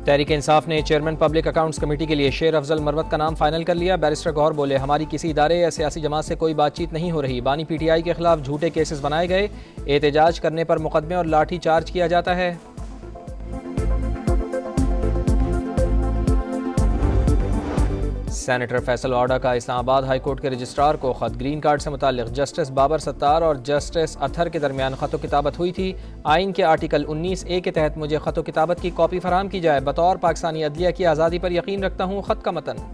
तहरीक इंसाफ ने chairman public accounts committee के लिए शेर अफजल मरवत का नाम फाइनल कर लिया। बैरिस्टर गौहर बोले, हमारी किसी इदारे या सियासी जमात से कोई बातचीत नहीं हो रही। बानी PTI के खिलाफ झूठे केसेस बनाए गए, एहतजाज करने पर मुकदमे और लाठी चार्ज किया जाता है। सेनेटर फैसल वाडा का इस्लामाबाद हाई कोर्ट के रजिस्ट्रार को खत। ग्रीन कार्ड से मुताल्लिक जस्टिस बाबर सत्तार और जस्टिस अथर के दरमियान खतो किताबत हुई थी। आइन के आर्टिकल 19A के तहत मुझे खतो किताबत की कॉपी फराहम की जाए। बतौर पाकिस्तानी अदलिया की आज़ादी पर यकीन रखता हूँ। खत का मतन।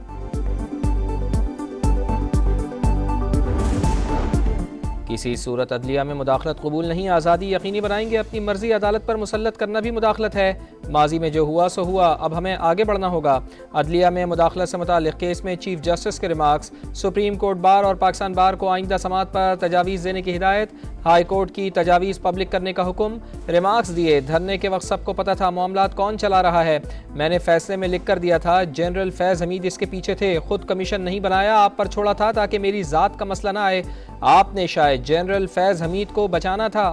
किसी सूरत अदलिया में मुदाखलत कबूल नहीं, आज़ादी यकीनी बनाएंगे। अपनी मर्जी अदालत पर मुसल्लत करना भी मुदाखलत है। माजी में जो हुआ सो हुआ, अब हमें आगे बढ़ना होगा। अदलिया में मुदाखलत से मुताल्लिक़ केस में चीफ जस्टिस के रिमार्क्स। सुप्रीम कोर्ट बार और पाकिस्तान बार को आइंदा समात पर तजावीज़ देने की हिदायत। हाई कोर्ट की तजावीज़ पब्लिक करने का हुक्म। रिमार्क्स दिए, धरने के वक्त सबको पता था मामलात कौन चला रहा है। मैंने फैसले में लिख कर दिया था, जनरल फैज़ हमीद इसके पीछे थे। खुद कमीशन नहीं बनाया, आप पर छोड़ा था ताकि मेरी ज़ात का मसला ना आए। आपने शायद जनरल फैज़ हमीद को बचाना था।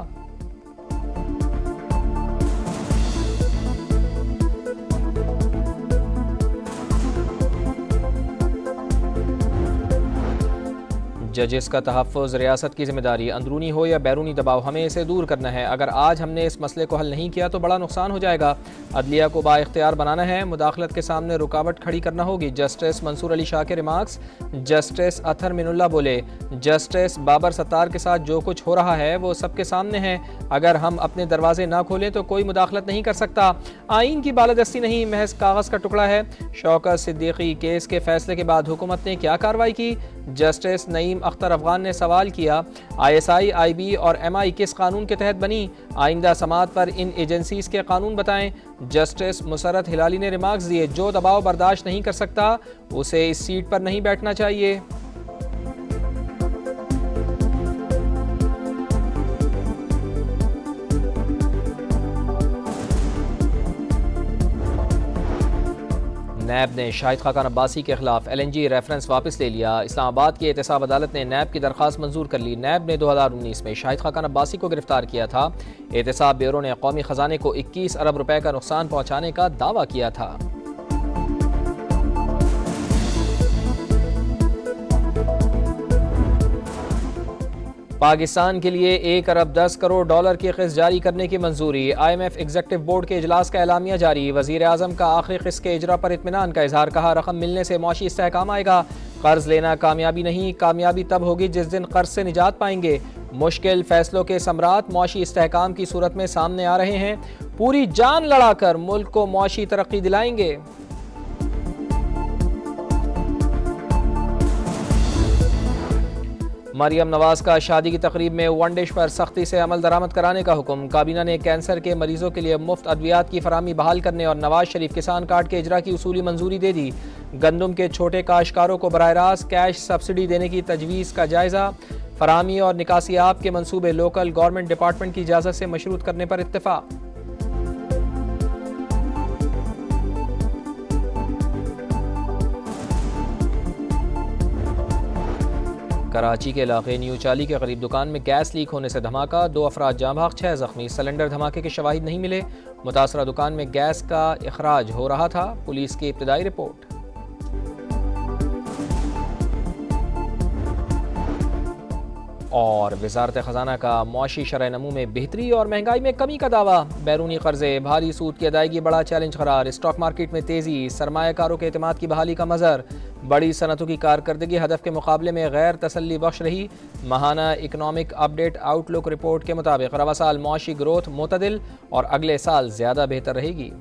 जजेस का तहफ़्फ़ुज़ रियासत की जिम्मेदारी, अंदरूनी हो या बैरूनी दबाव, हमें इसे दूर करना है। अगर आज हमने इस मसले को हल नहीं किया तो बड़ा नुकसान हो जाएगा। अदलिया को बाइख्तियार बनाना है, मुदाखलत के सामने रुकावट खड़ी करना होगी। जस्टिस मंसूर अली शाह के रिमार्क्स। जस्टिस अथर मिनुल्लाह बोले, जस्टिस बाबर सत्तार के साथ जो कुछ हो रहा है वो सबके सामने है। अगर हम अपने दरवाजे ना खोलें तो कोई मुदाखलत नहीं कर सकता। आइन की बालादस्ती नहीं, महज कागज़ का टुकड़ा है। शौकत सिद्दीकी केस के फैसले के बाद हुकूमत ने क्या कार्रवाई की? जस्टिस नईम अख्तर अफगान ने सवाल किया, ISI, IB और MI किस कानून के तहत बनी? आइंदा समात पर इन एजेंसीज के कानून बताएं। जस्टिस मुसरत हिलाली ने रिमार्क्स दिए, जो दबाव बर्दाश्त नहीं कर सकता उसे इस सीट पर नहीं बैठना चाहिए। नैब ने शाहिद खाकान अब्बासी के खिलाफ LNG रेफरेंस वापस ले लिया। इस्लामाबाद की एहतसाब अदालत ने नैब की दरख्वास्त मंजूर कर ली। नैब ने 2019 में शाहिद खाकान अब्बासी को गिरफ्तार किया था। एहतसाब ब्यूरो ने कौमी खजाने को 21 अरब रुपए का नुकसान पहुंचाने का दावा किया था। पाकिस्तान के लिए 1 अरब 10 करोड़ डॉलर की किस्त जारी करने की मंजूरी। IMF एग्जीक्यूटिव बोर्ड के इजलास का एलामिया जारी। वजीर आजम का आखिरी किस्त के इजरा पर इत्मीनान का इजहार। कहा, रकम मिलने से मौशी इस्तेहकाम आएगा। कर्ज लेना कामयाबी नहीं, कामयाबी तब होगी जिस दिन कर्ज से निजात पाएंगे। मुश्किल फैसलों के सम्राट मौशी इस्तेहकाम की सूरत में सामने आ रहे हैं। पूरी जान लड़ाकर मुल्क को मौशी तरक्की दिलाएंगे। मरियम नवाज का शादी की तकरीब में वन डिश पर सख्ती से अमल दरामद कराने का हुक्म। काबीना ने कैंसर के मरीजों के लिए मुफ्त अद्वियात की फराहमी बहाल करने और नवाज शरीफ किसान कार्ड के इजरा की उसूली मंजूरी दे दी। गंदम के छोटे काश्तकारों को बराह रास्त कैश सब्सिडी देने की तजवीज़ का जायजा। फराहमी और निकासियाब के मनसूबे लोकल गवर्नमेंट डिपार्टमेंट की इजाज़त से मशरूत करने पर इत्तेफाक। कराची के इलाके न्यू चाली के करीब दुकान में गैस लीक होने से धमाका। 2 अफराद जाँ भाग, 6 जख्मी। सिलेंडर धमाके के शवाहिद नहीं मिले। मुतासरा दुकान में गैस का इखराज हो रहा था। पुलिस की इब्तदाई रिपोर्ट। और वजारत खजाना का मौशी शरह नमू में बेहतरी और महंगाई में कमी का दावा। बैरूनी कर्जे भारी सूद की अदायगी बड़ा चैलेंज करार। स्टॉक मार्केट में तेजी, सरमायाकारों के एतमाद की बहाली का मज़र। बड़ी सनतों की कारकर्दगी हदफ के मुकाबले में गैर तसल्ली बख्श रही। माहाना इकनॉमिक अपडेट आउटलुक रिपोर्ट के मुताबिक रवा साल मौशी ग्रोथ मुतदिल और अगले साल ज़्यादा बेहतर रहेगी।